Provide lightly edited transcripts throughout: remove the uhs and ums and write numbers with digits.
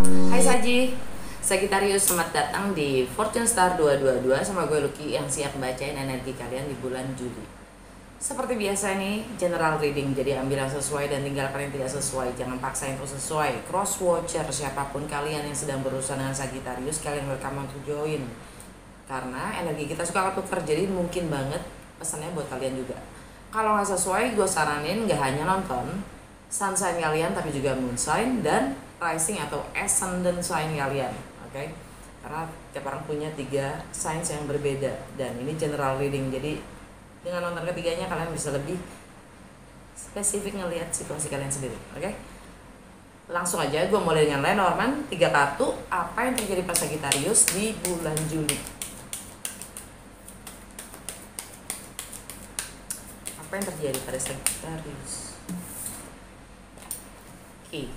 Hai Saji, Sagittarius, selamat datang di Fortune Star 222 sama gue Lucky yang siap bacain energi kalian di bulan Juli. Seperti biasa nih, general reading, jadi ambil yang sesuai dan tinggalkan yang tidak sesuai. Jangan paksa yang sesuai. Cross watcher, siapapun kalian yang sedang berurusan dengan Sagittarius, kalian welcome untuk join. Karena energi kita suka ketukar, jadi mungkin banget pesannya buat kalian juga. Kalau nggak sesuai, gue saranin nggak hanya nonton sun sign kalian, tapi juga moon sign dan rising atau ascendant sign kalian, oke? Karena tiap orang punya 3 signs yang berbeda dan ini general reading. Jadi dengan nonton ketiganya kalian bisa lebih spesifik ngelihat situasi kalian sendiri, oke? Langsung aja gue mulai dengan Lenormand 3 kartu. Apa yang terjadi pada Sagittarius di bulan Juli? Apa yang terjadi pada Sagittarius? Key,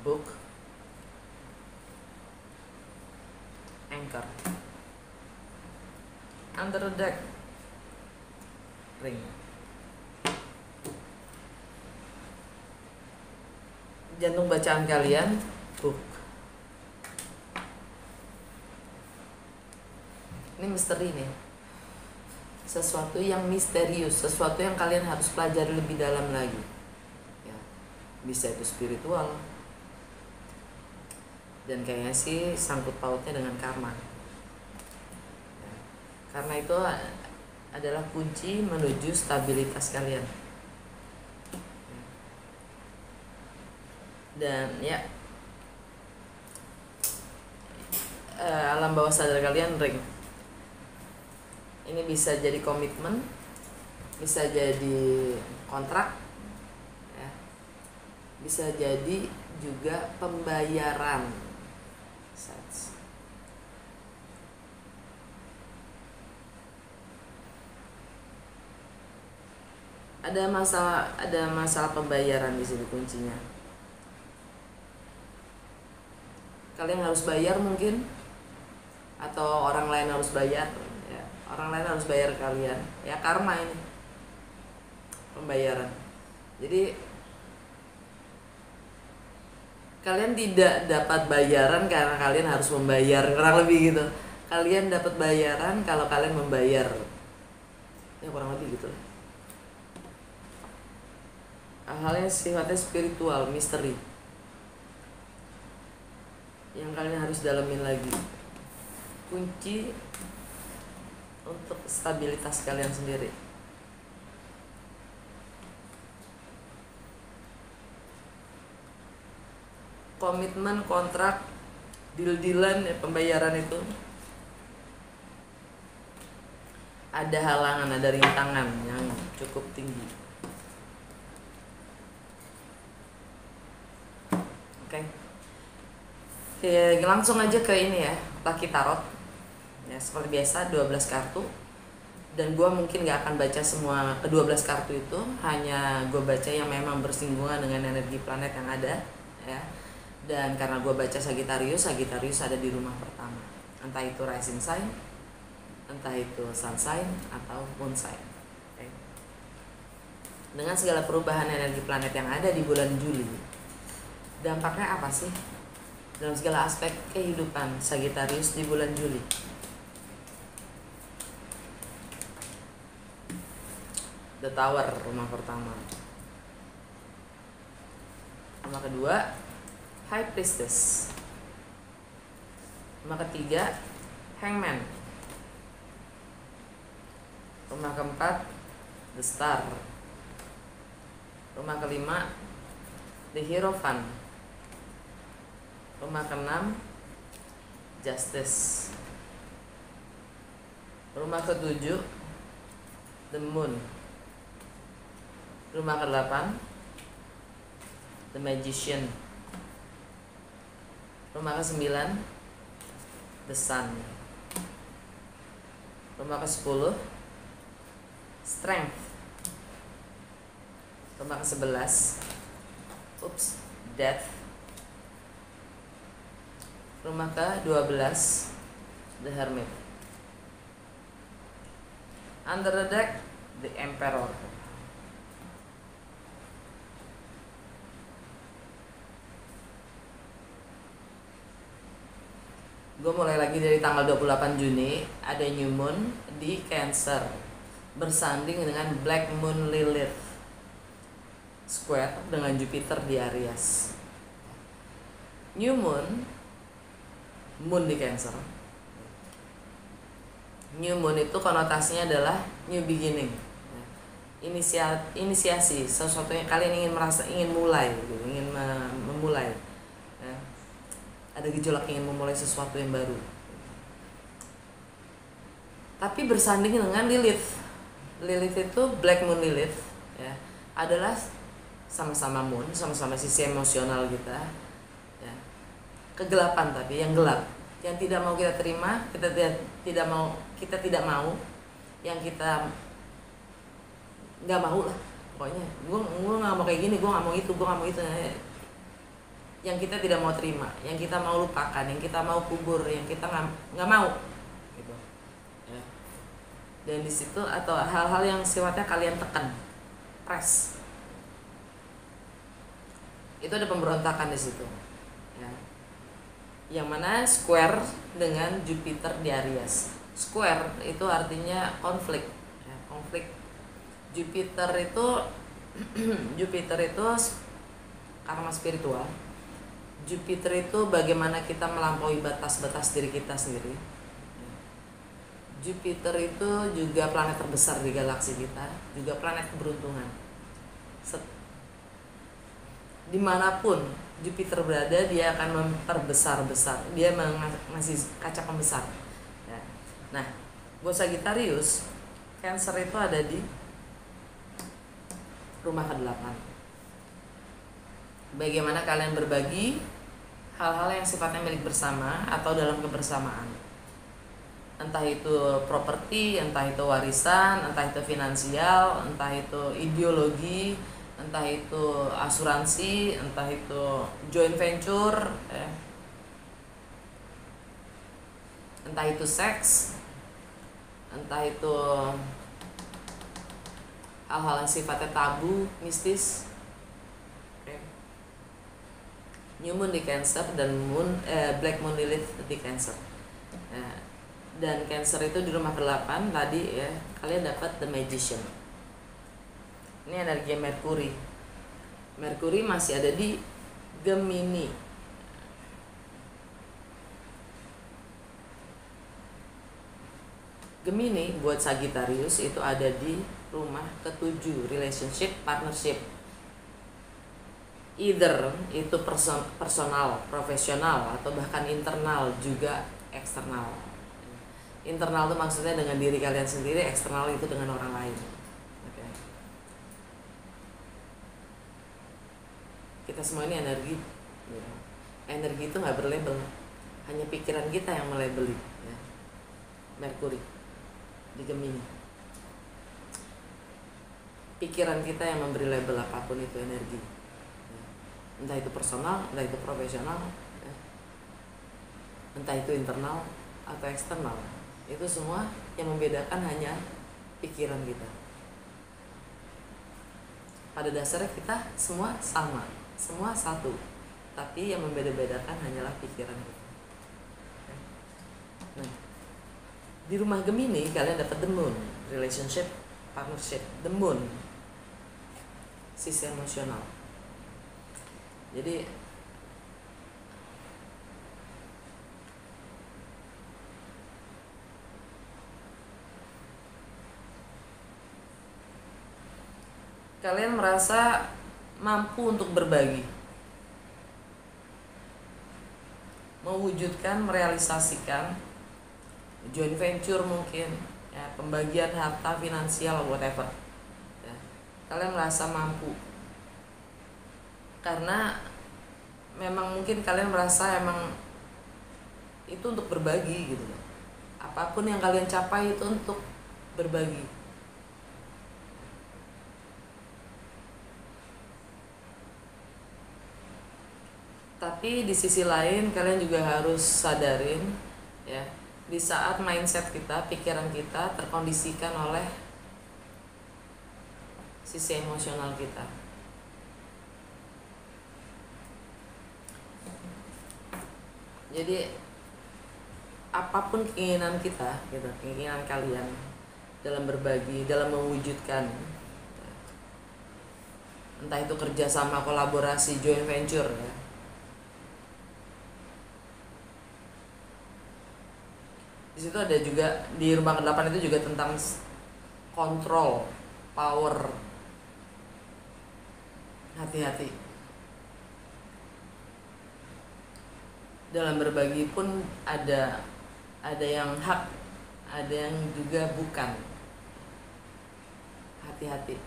book, anchor, under the deck, ring. Jantung bacaan kalian, book. Ini misteri nih, sesuatu yang misterius, sesuatu yang kalian harus pelajari lebih dalam lagi ya. Bisa itu spiritual dan kayaknya sih sangkut pautnya dengan karma ya. Karena itu adalah kunci menuju stabilitas kalian dan ya, alam bawah sadar kalian, ring. Ini bisa jadi komitmen, bisa jadi kontrak, ya. Bisa jadi juga pembayaran. Ada masalah pembayaran di sini kuncinya. Kalian harus bayar mungkin, atau orang lain harus bayar. Orang lain harus bayar kalian ya, karma ini pembayaran. Jadi kalian tidak dapat bayaran karena kalian harus membayar, kurang lebih gitu. Kalian dapat bayaran kalau kalian membayar ya, kurang lebih gitu. Hal-hal yang sifatnya spiritual, misteri yang kalian harus dalamin lagi. Kunci untuk stabilitas kalian sendiri. Komitmen, kontrak, deal-dealan ya, pembayaran itu ada halangan, ada rintangan yang cukup tinggi. Oke. Langsung aja ke ini ya, Lucky Tarot. Ya, seperti biasa 12 kartu. Dan gue mungkin gak akan baca semua ke-12 kartu itu, hanya gue baca yang memang bersinggungan dengan energi planet yang ada ya. Dan karena gue baca Sagittarius ada di rumah pertama. Entah itu rising sign, entah itu sun sign atau moon sign. Okay. Dengan segala perubahan energi planet yang ada di bulan Juli, dampaknya apa sih dalam segala aspek kehidupan Sagittarius di bulan Juli? The Tower, rumah pertama. Rumah kedua, High Priestess. Rumah ketiga, Hangman. Rumah keempat, The Star. Rumah kelima, The Hierophant. Rumah keenam, Justice. Rumah ketujuh, The Moon. Rumah ke-8, The Magician. Rumah ke-9, The Sun. Rumah ke-10, Strength. Rumah ke-11, Death. Rumah ke-12, The Hermit. Under the deck, The Emperor. gue mulai lagi dari tanggal 28 Juni. Ada new moon di Cancer bersanding dengan black moon Lilith square dengan Jupiter di Aries. New moon di Cancer. New moon itu konotasinya adalah new beginning, inisiasi, sesuatu yang kalian ingin mulai, ingin memulai. Ada gejolak ingin memulai sesuatu yang baru. Tapi bersanding dengan Lilith. Lilith itu black moon Lilith, ya, adalah sama-sama moon, sama-sama sisi emosional kita, ya. Kegelapan, tapi yang gelap, yang tidak mau kita terima, kita tidak mau, yang kita nggak mau lah, pokoknya gue nggak mau kayak gini, gue nggak mau itu, yang kita tidak mau terima, yang kita mau lupakan, yang kita mau kubur, yang kita nggak mau, gitu. Ya. Dan di situ atau hal-hal yang sifatnya kalian tekan, press, itu ada pemberontakan di situ, ya. Yang mana square dengan Jupiter di Aries. Square itu artinya konflik, ya, konflik. Jupiter itu karma spiritual. Jupiter itu bagaimana kita melampaui batas-batas diri kita sendiri. Jupiter itu juga planet terbesar di galaksi kita, juga planet keberuntungan. Dimanapun Jupiter berada, dia akan memperbesar-besar, dia masih kaca pembesar, ya. Nah, buat Sagittarius, Cancer itu ada di rumah ke-8. Bagaimana kalian berbagi hal-hal yang sifatnya milik bersama atau dalam kebersamaan, entah itu properti, entah itu warisan, entah itu finansial, entah itu ideologi, entah itu asuransi, entah itu joint venture, ya. Entah itu seks, entah itu hal-hal yang sifatnya tabu, mistis. New moon di Cancer dan black moon Lilith di Cancer. Dan Cancer itu di rumah ke-8 tadi, ya, kalian dapat The Magician. Ini energi Merkuri. Merkuri masih ada di Gemini. Gemini buat Sagittarius itu ada di rumah ke-7, relationship, partnership. Either itu personal, profesional, atau bahkan internal juga eksternal. Internal itu maksudnya dengan diri kalian sendiri, eksternal itu dengan orang lain. Okay. Kita semua ini energi. Energi itu nggak berlabel, hanya pikiran kita yang melabeli. Ya. Merkuri di Gemini. Pikiran kita yang memberi label apapun itu energi. Entah itu personal, entah itu profesional, ya. Entah itu internal atau eksternal, itu semua yang membedakan hanya pikiran kita. Pada dasarnya kita semua sama, semua satu, tapi yang membeda-bedakan hanyalah pikiran kita. Nah, di rumah Gemini kalian dapat The Moon, relationship, partnership, The Moon, sisi emosional. Jadi kalian merasa mampu untuk berbagi, mewujudkan, merealisasikan joint venture mungkin, ya, pembagian harta finansial, whatever, ya. Kalian merasa mampu karena memang mungkin kalian merasa emang itu untuk berbagi gitu. Apapun yang kalian capai itu untuk berbagi. Tapi di sisi lain kalian juga harus sadarin, ya, di saat mindset kita, pikiran kita terkondisikan oleh sisi emosional kita. Jadi apapun keinginan kita gitu, keinginan kalian dalam berbagi, dalam mewujudkan, entah itu kerjasama, kolaborasi, joint venture ya. Di situ ada juga di rumah ke-8 itu juga tentang kontrol, power. Hati-hati dalam berbagi pun ada yang hak, ada yang juga bukan. Hati-hati.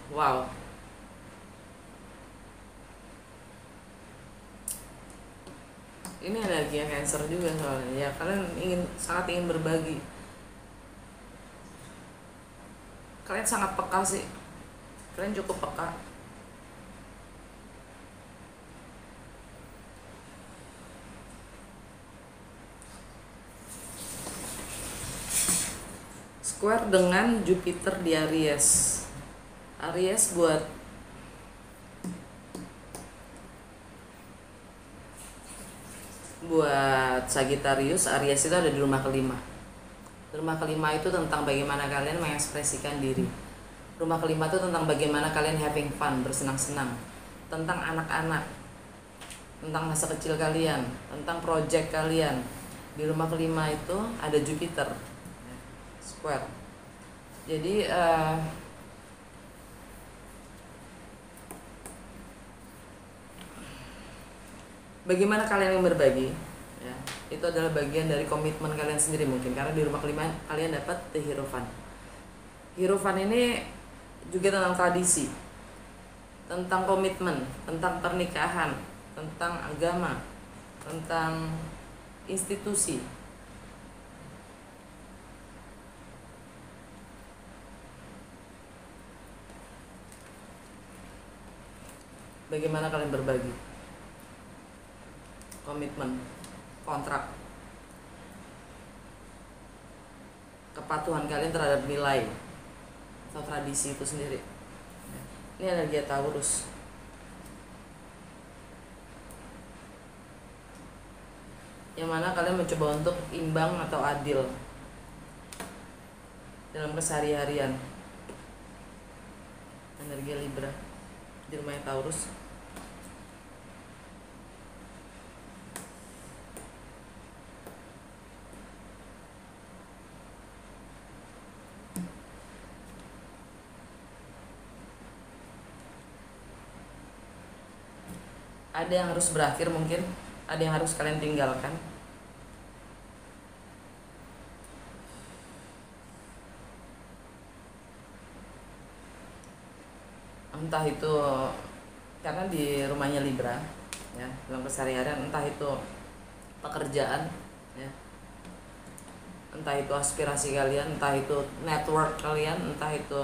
Wow. Ini energi yang Cancer juga soalnya. Ya, kalian sangat ingin berbagi. Kalian sangat peka sih. Kalian cukup peka. Square dengan Jupiter di Aries. Aries buat Sagittarius. Aries itu ada di rumah kelima. Rumah kelima itu tentang bagaimana kalian mengekspresikan diri. Rumah kelima itu tentang bagaimana kalian having fun, bersenang-senang, tentang anak-anak, tentang masa kecil kalian, tentang project kalian. Di rumah kelima itu ada Jupiter square. Jadi bagaimana kalian yang berbagi ya, itu adalah bagian dari komitmen kalian sendiri mungkin, karena di rumah kelima kalian dapat The Hierophant. Hierophant ini juga tentang tradisi, tentang komitmen, tentang pernikahan, tentang agama, tentang institusi. Bagaimana kalian berbagi, komitmen, kontrak, kepatuhan kalian terhadap nilai atau tradisi itu sendiri. Ini energi Taurus. Yang mana kalian mencoba untuk imbang atau adil dalam kesehari-harian. Energi Libra di rumah Taurus. Ada yang harus berakhir mungkin, ada yang harus kalian tinggalkan. Entah itu karena di rumahnya Libra ya, dalam keseharian, entah itu pekerjaan ya, entah itu aspirasi kalian, entah itu network kalian, entah itu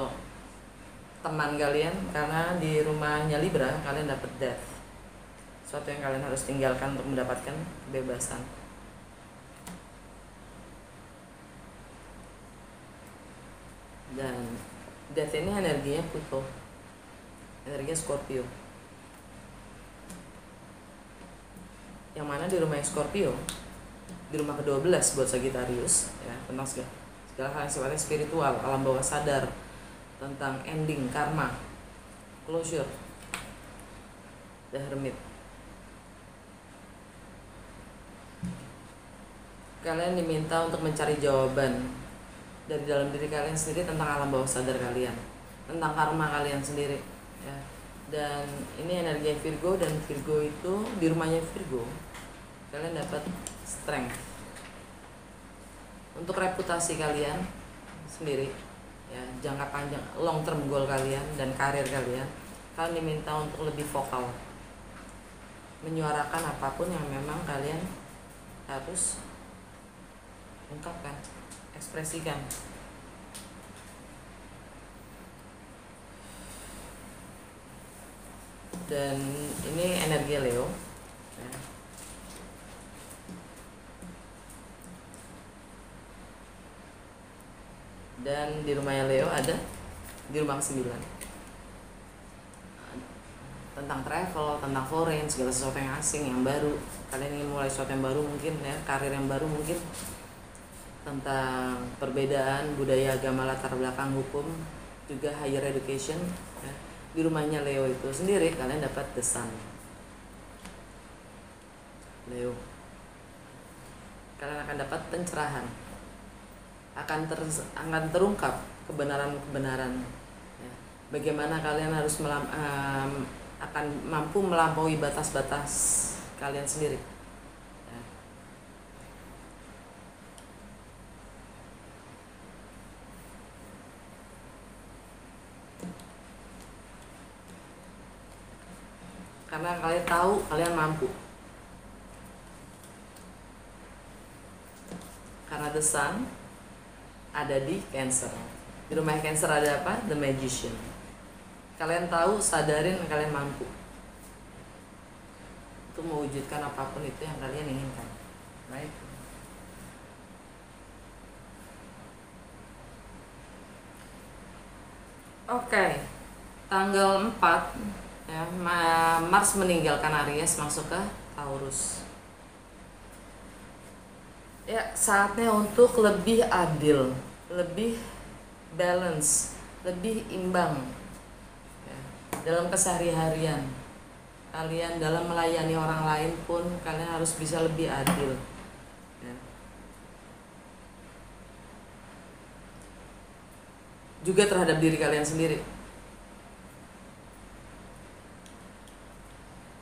teman kalian. Karena di rumahnya Libra kalian dapat death, sesuatu yang kalian harus tinggalkan untuk mendapatkan kebebasan. Dan death ini energinya Pluto, energinya Scorpio, yang mana di rumah Scorpio, di rumah ke-12 buat Sagittarius ya, tentang segala hal yang sifatnya spiritual, alam bawah sadar, tentang ending, karma, closure. The Hermit. Kalian diminta untuk mencari jawaban dari dalam diri kalian sendiri tentang alam bawah sadar kalian, tentang karma kalian sendiri ya. Dan ini energi Virgo, dan Virgo itu di rumahnya Virgo kalian dapat strength untuk reputasi kalian sendiri ya, jangka panjang, long term goal kalian dan karir kalian. Kalian diminta untuk lebih vokal, menyuarakan apapun yang memang kalian harus ungkapkan, ekspresikan. Dan ini energi Leo ya. Dan di rumahnya Leo ada di rumah ke-9 tentang travel, tentang foreign, segala sesuatu yang asing, yang baru. Kalian ingin mulai sesuatu yang baru mungkin ya, karir yang baru mungkin, tentang perbedaan budaya, agama, latar belakang, hukum, juga higher education ya. Di rumahnya Leo itu sendiri kalian dapat the sun. Leo, kalian akan dapat pencerahan, akan terungkap kebenaran-kebenaran ya. Bagaimana kalian harus akan mampu melampaui batas-batas kalian sendiri ya. Karena kalian tahu kalian mampu. Karena the sun ada di Cancer. Di rumah Cancer ada apa? The Magician. Kalian tahu, sadarin kalian mampu untuk mewujudkan apapun itu yang kalian inginkan. Baik. Oke. Tanggal 4 ya, Mars meninggalkan Aries masuk ke Taurus. Ya, saatnya untuk lebih adil, lebih balance, lebih imbang ya, dalam kesehari-harian kalian. Dalam melayani orang lain pun kalian harus bisa lebih adil ya. Juga terhadap diri kalian sendiri,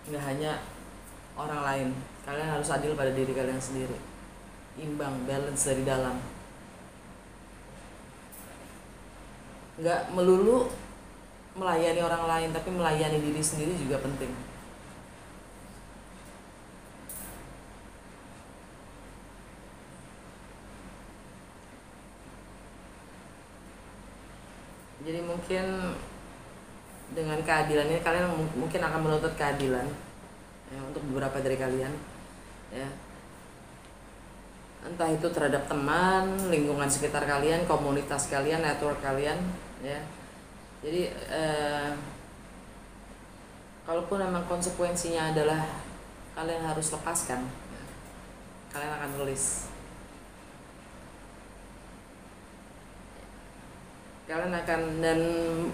nggak hanya orang lain. Kalian harus adil pada diri kalian sendiri, imbang, balance dari dalam. Nggak melulu melayani orang lain, tapi melayani diri sendiri juga penting. Jadi mungkin dengan keadilan ini kalian mungkin akan menuntut keadilan ya, untuk beberapa dari kalian ya. Entah itu terhadap teman, lingkungan sekitar kalian, komunitas kalian, network kalian ya. Jadi kalaupun memang konsekuensinya adalah kalian harus lepaskan, kalian akan tulis. Kalian akan, dan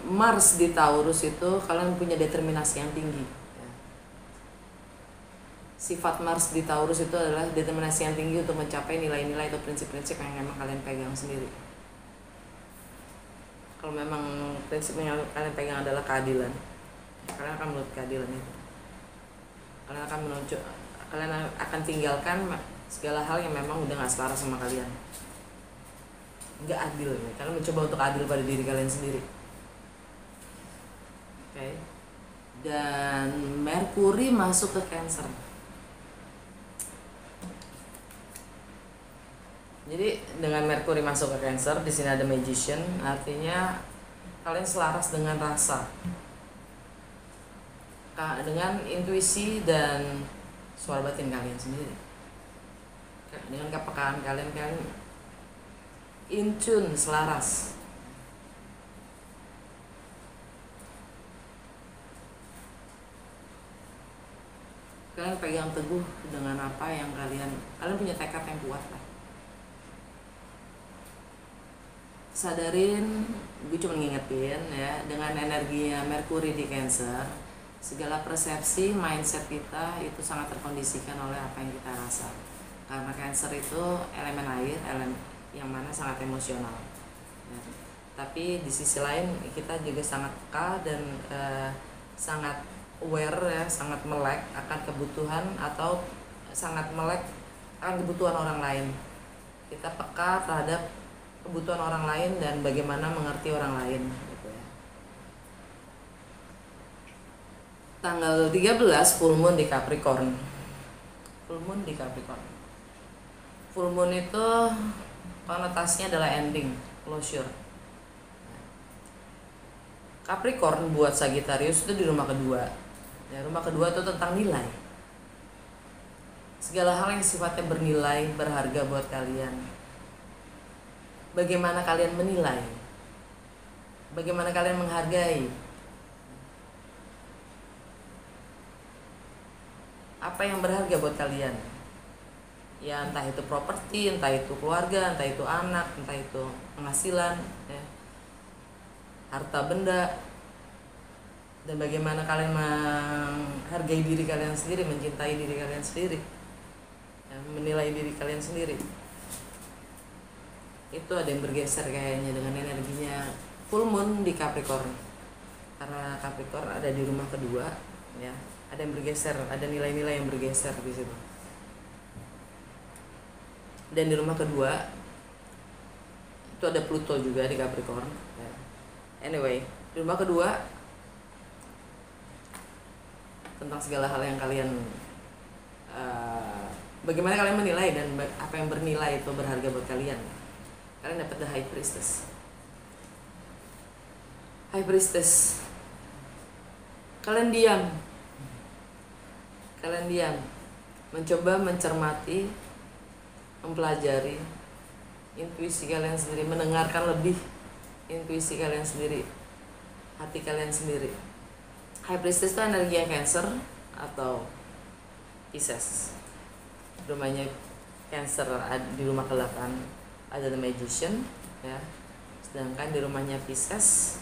Mars di Taurus itu kalian punya determinasi yang tinggi ya. Sifat Mars di Taurus itu adalah determinasi yang tinggi untuk mencapai nilai-nilai atau prinsip-prinsip yang memang kalian pegang sendiri. Kalau memang prinsip yang kalian pegang adalah keadilan, kalian akan menurut keadilan itu. Kalian akan tinggalkan segala hal yang memang udah gak selaras sama kalian, nggak adil ya. Kalian mencoba untuk adil pada diri kalian sendiri. Oke. Dan Merkuri masuk ke Cancer. Jadi dengan Merkuri masuk ke Cancer, di sini ada Magician, artinya kalian selaras dengan rasa, dengan intuisi dan suara batin kalian sendiri. Dengan kepekaan kalian in tune, selaras. Kalian pegang teguh dengan apa yang kalian punya tekad yang kuat lah. Sadarin, gue cuma ngingetin ya, dengan energinya Merkuri di Cancer, segala persepsi, mindset kita itu sangat terkondisikan oleh apa yang kita rasa. Karena Cancer itu elemen air, elemen yang mana sangat emosional ya. Tapi di sisi lain kita juga sangat peka dan sangat aware ya, sangat melek akan kebutuhan atau sangat melek akan kebutuhan orang lain. Kita peka terhadap kebutuhan orang lain dan bagaimana mengerti orang lain gitu ya. Tanggal 13 full moon di Capricorn. Full moon di Capricorn. Full moon itu konotasinya adalah ending, closure. Capricorn buat Sagittarius itu di rumah kedua. Ya, rumah kedua itu tentang nilai. Segala hal yang sifatnya bernilai, berharga buat kalian. bagaimana kalian menilai, bagaimana kalian menghargai, apa yang berharga buat kalian. Ya entah itu properti, entah itu keluarga, entah itu anak, entah itu penghasilan, ya, harta benda, dan bagaimana kalian menghargai diri kalian sendiri, mencintai diri kalian sendiri, ya, menilai diri kalian sendiri. Itu ada yang bergeser kayaknya dengan energinya full moon di Capricorn, karena Capricorn ada di rumah kedua, ya, ada yang bergeser, ada nilai-nilai yang bergeser di situ. Dan di rumah kedua itu ada Pluto juga di Capricorn. Anyway, di rumah kedua tentang segala hal yang kalian bagaimana kalian menilai dan apa yang bernilai itu berharga buat kalian. Kalian dapat the High Priestess. High Priestess. Kalian diam, mencoba mencermati, mempelajari intuisi kalian sendiri, mendengarkan lebih intuisi kalian sendiri, hati kalian sendiri. High Priestess itu energi Cancer atau Pisces. Rumahnya Cancer di rumah ke-8 ada The Magician, ya. Sedangkan di rumahnya Pisces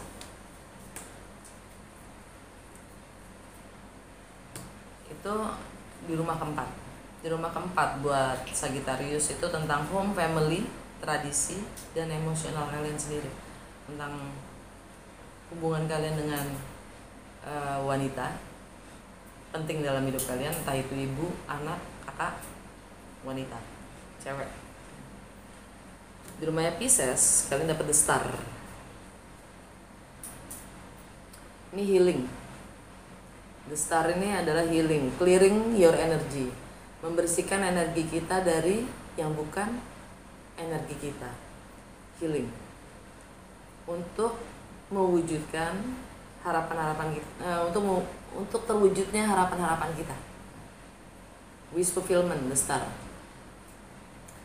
itu di rumah keempat. Di rumah keempat buat Sagittarius itu tentang home, family, tradisi, dan emosional kalian sendiri. Tentang hubungan kalian dengan wanita penting dalam hidup kalian, entah itu ibu, anak, kakak, wanita, cewek. Di rumahnya Pisces kalian dapat The Star. Ini healing. The Star ini adalah healing, clearing your energy, membersihkan energi kita dari yang bukan energi kita. Healing untuk mewujudkan harapan-harapan kita, untuk terwujudnya harapan-harapan kita. Wish fulfillment, The Star.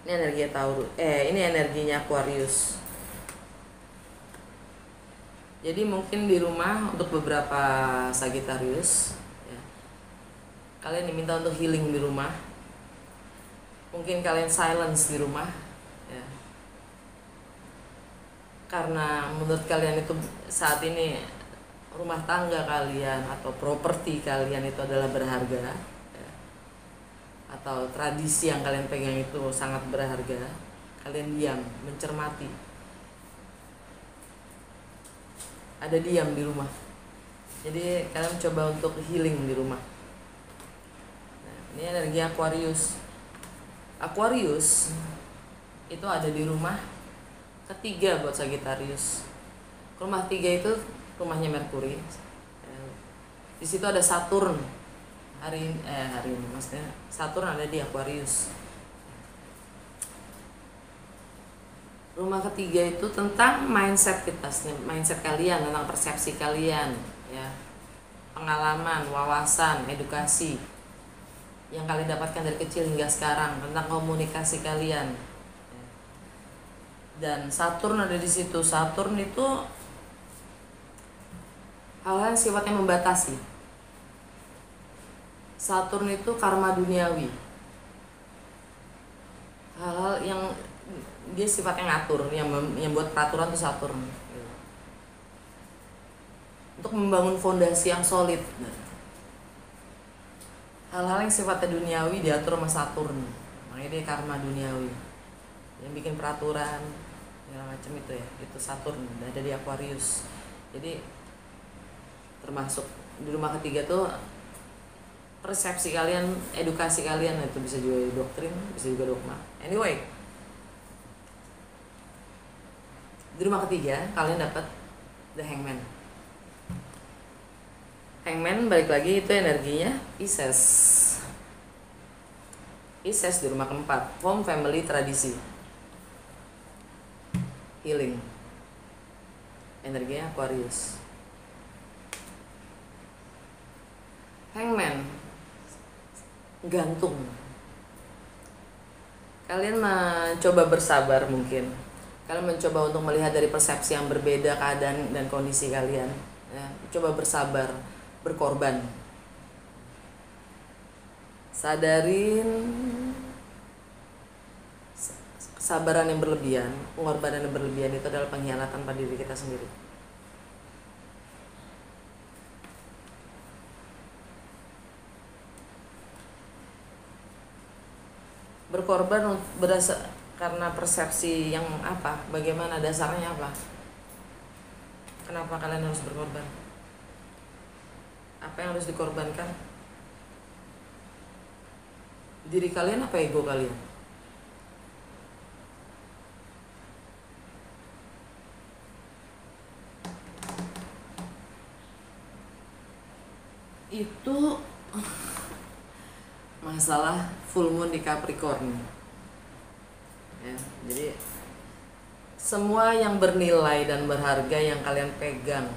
Ini energi Taurus, ini energinya Aquarius. Jadi mungkin di rumah untuk beberapa Sagittarius, ya, kalian diminta untuk healing di rumah. Mungkin kalian silence di rumah, ya, karena menurut kalian itu saat ini rumah tangga kalian atau properti kalian itu adalah berharga, ya, atau tradisi yang kalian pegang itu sangat berharga. Kalian diam, mencermati, ada diam di rumah. Jadi kalian coba untuk healing di rumah. Nah, ini energi Aquarius. Aquarius itu ada di rumah ketiga buat Sagittarius. Rumah 3 itu rumahnya Merkuri. Di situ ada Saturn. Hari ini maksudnya Saturn ada di Aquarius. Rumah ketiga itu tentang mindset kita, mindset kalian, tentang persepsi kalian, ya, pengalaman, wawasan, edukasi yang kalian dapatkan dari kecil hingga sekarang, tentang komunikasi kalian. Dan Saturn ada di situ. Saturn itu hal-hal yang sifatnya membatasi. Saturn itu karma duniawi, hal-hal yang dia sifatnya ngatur, yang buat peraturan itu Saturn, untuk membangun fondasi yang solid. Hal-hal yang sifatnya duniawi diatur sama Saturn, makanya dia karma duniawi, yang bikin peraturan segala macam itu, ya, itu Saturn ada di Aquarius. Jadi termasuk di rumah ketiga tuh persepsi kalian, edukasi kalian, itu bisa juga doktrin, bisa juga dogma. Anyway, di rumah ketiga kalian dapat The Hangman. Hangman balik lagi itu energinya Pisces. Pisces di rumah keempat, home, family, tradisi, healing. Energinya Aquarius. Hangman, gantung. Kalian mencoba bersabar mungkin, Kalian mencoba untuk melihat dari persepsi yang berbeda keadaan dan kondisi kalian, ya. Coba bersabar, berkorban. Sadarin kesabaran yang berlebihan, pengorbanan yang berlebihan itu adalah pengkhianatan pada diri kita sendiri. Berkorban berdasar karena persepsi yang apa? Bagaimana dasarnya apa? Kenapa kalian harus berkorban? Apa yang harus dikorbankan? Diri kalian apa ego kalian? Itu masalah full moon di Capricorn, ya. Jadi semua yang bernilai dan berharga yang kalian pegang,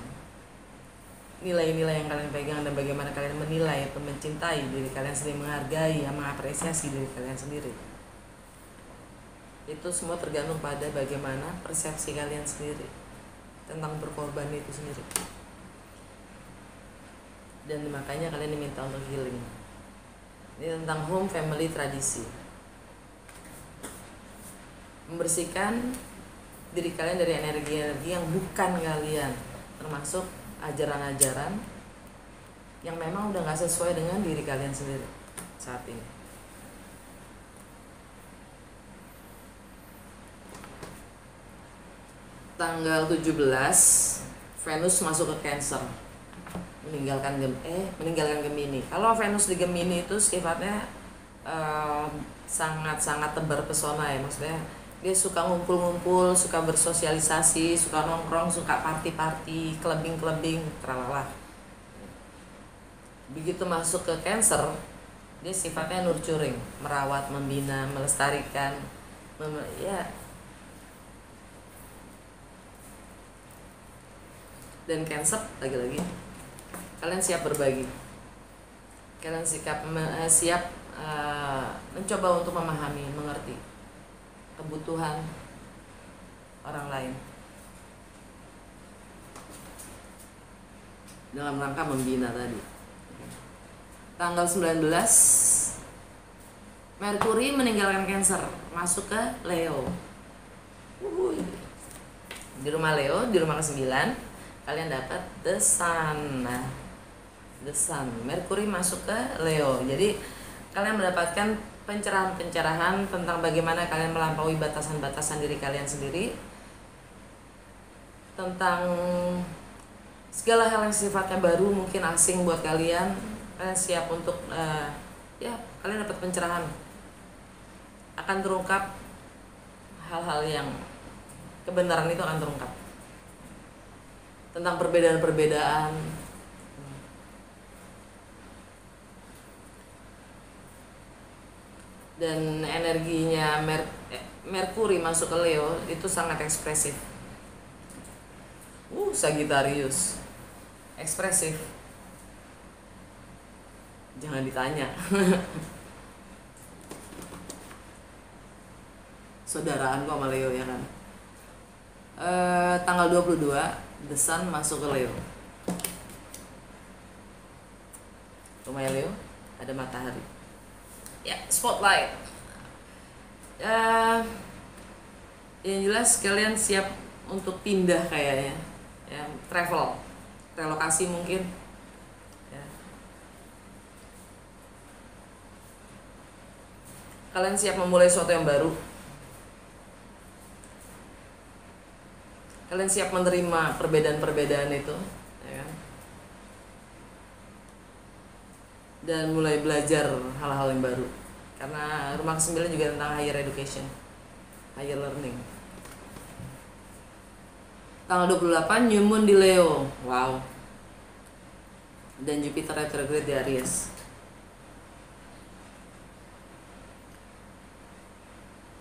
nilai-nilai yang kalian pegang dan bagaimana kalian menilai atau mencintai diri kalian sendiri, menghargai, mengapresiasi diri kalian sendiri, itu semua tergantung pada bagaimana persepsi kalian sendiri tentang berkorban itu sendiri. Dan makanya kalian diminta untuk healing. Ini tentang home, family, tradisi. Membersihkan diri kalian dari energi-energi yang bukan kalian, termasuk ajaran-ajaran yang memang udah gak sesuai dengan diri kalian sendiri saat ini. Tanggal 17 Venus masuk ke Cancer, meninggalkan Gemini. Kalau Venus di Gemini itu sifatnya sangat-sangat tebar pesona, ya. Maksudnya dia suka ngumpul-ngumpul, suka bersosialisasi, suka nongkrong, suka party-party, clubbing, tralala. Begitu masuk ke Cancer, dia sifatnya nurturing, merawat, membina, melestarikan, ya. Dan Cancer lagi-lagi, kalian siap berbagi, kalian siap mencoba untuk memahami, mengerti kebutuhan orang lain dalam rangka membina tadi. Tanggal 19 Merkuri meninggalkan Cancer, masuk ke Leo. Di rumah Leo, di rumah ke-9 kalian dapat The Sun. Nah, The Sun, Merkuri masuk ke Leo. Jadi kalian mendapatkan pencerahan-pencerahan tentang bagaimana kalian melampaui batasan-batasan diri kalian sendiri, tentang segala hal yang sifatnya baru, mungkin asing buat kalian. Kalian siap untuk ya, kalian dapat pencerahan. Akan terungkap hal-hal yang kebenaran itu akan terungkap tentang perbedaan-perbedaan. Dan energinya Merkuri masuk ke Leo itu sangat ekspresif. Sagittarius ekspresif, jangan ditanya. Saudaraan kok sama Leo, ya kan. Tanggal 22 The Sun masuk ke Leo. Rumah Leo ada matahari, ya, spotlight. Yang jelas kalian siap untuk pindah kayaknya, ya, travel, relokasi mungkin, ya. Kalian siap memulai sesuatu yang baru. Kalian siap menerima perbedaan-perbedaan itu, ya kan? Dan mulai belajar hal-hal yang baru. Karena rumah ke-9 juga tentang higher education, higher learning. Tanggal 28 New Moon di Leo. Wow. Dan Jupiter retrograde di Aries.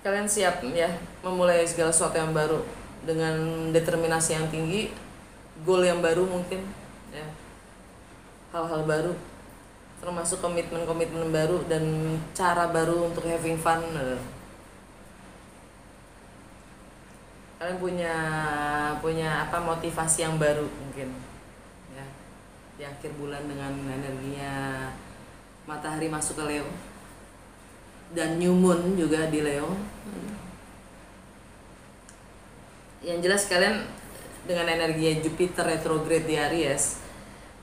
Kalian siap, ya, memulai segala sesuatu yang baru dengan determinasi yang tinggi, goal yang baru mungkin, ya, hal-hal baru, termasuk komitmen-komitmen baru dan cara baru untuk having fun. kalian punya apa motivasi yang baru mungkin ya di akhir bulan dengan energinya matahari masuk ke Leo dan new moon juga di Leo. Yang jelas kalian dengan energi Jupiter retrograde di Aries,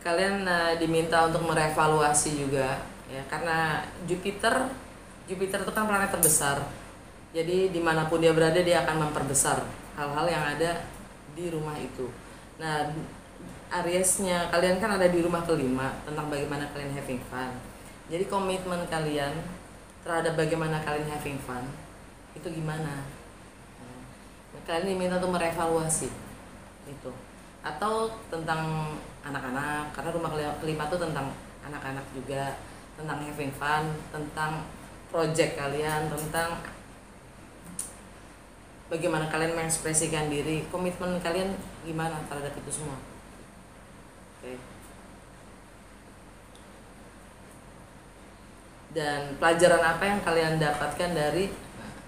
kalian diminta untuk merevaluasi juga ya, karena Jupiter itu kan planet terbesar. Jadi dimanapun dia berada dia akan memperbesar hal-hal yang ada di rumah itu. Nah, Ariesnya kalian kan ada di rumah kelima tentang bagaimana kalian having fun. Jadi komitmen kalian terhadap bagaimana kalian having fun itu gimana? Kalian diminta untuk merevaluasi itu. Atau tentang anak-anak, karena rumah kelima itu tentang anak-anak juga, tentang having fun, tentang project kalian, tentang bagaimana kalian mengekspresikan diri, komitmen kalian gimana terhadap itu semua. Oke. Dan pelajaran apa yang kalian dapatkan dari,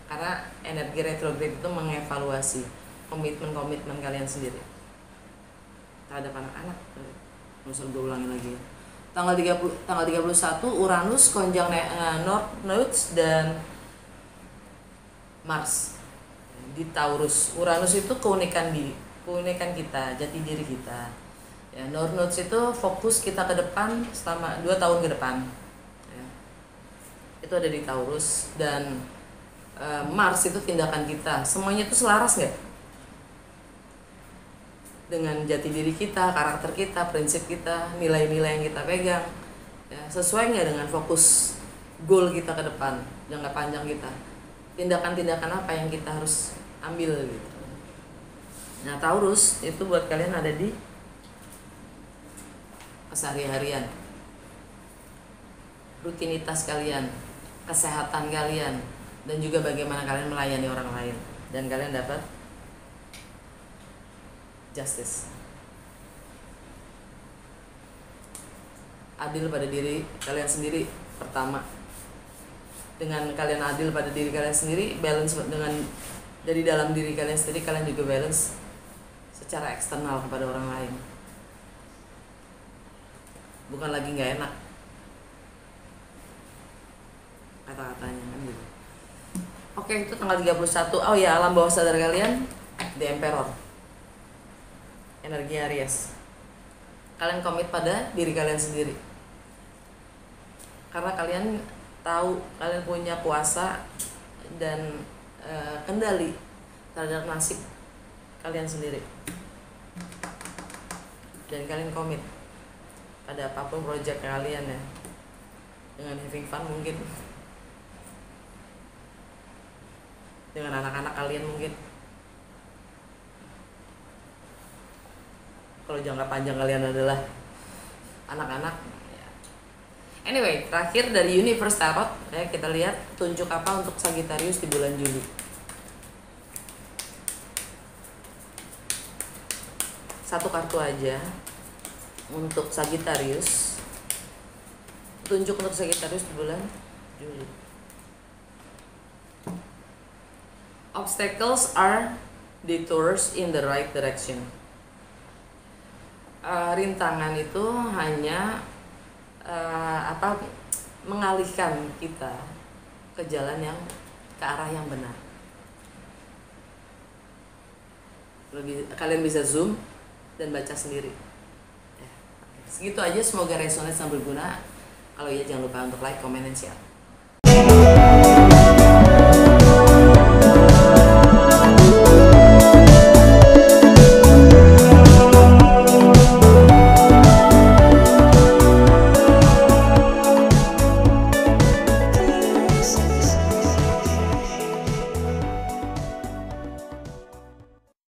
karena energi retrograde itu mengevaluasi komitmen kalian sendiri terhadap anak-anak. Misal gue ulangi lagi. Tanggal 31 Uranus konjang North Node dan Mars di Taurus. Uranus itu keunikan kita, jati diri kita. Ya, North Node itu fokus kita ke depan selama 2 tahun ke depan. Ya. Itu ada di Taurus, dan Mars itu tindakan kita. Semuanya itu selaras nggak dengan jati diri kita, karakter kita, prinsip kita, nilai-nilai yang kita pegang ya, sesuai nggak dengan fokus goal kita ke depan jangka panjang kita, tindakan-tindakan apa yang kita harus ambil gitu. Nah, Taurus itu buat kalian ada di keseharian, rutinitas kalian, kesehatan kalian, dan juga bagaimana kalian melayani orang lain, dan kalian dapat justice, adil pada diri kalian sendiri pertama. Dengan kalian adil pada diri kalian sendiri, balance dengan dari dalam diri kalian sendiri, kalian juga balance secara eksternal kepada orang lain. Bukan lagi nggak enak kata-katanya kan gitu. Oke, itu tanggal 31. Oh ya, alam bawah sadar kalian The Emperor, energi Aries. Kalian komit pada diri kalian sendiri, karena kalian tahu kalian punya kuasa dan kendali terhadap nasib kalian sendiri, dan kalian komit pada apapun project kalian ya, dengan having fun mungkin, dengan anak-anak kalian mungkin. Kalau jangka panjang kalian adalah anak-anak ya. Anyway, terakhir dari Universe Tarot ya, kita lihat tunjuk apa untuk Sagittarius di bulan Juli. Satu kartu aja untuk Sagittarius. Tunjuk untuk Sagittarius di bulan Juli. Obstacles are detours in the right direction. Rintangan itu hanya mengalihkan kita ke jalan yang ke arah yang benar. Kalian bisa zoom dan baca sendiri ya. Segitu aja, semoga resonate dan berguna. Kalau iya jangan lupa untuk like, comment, dan share.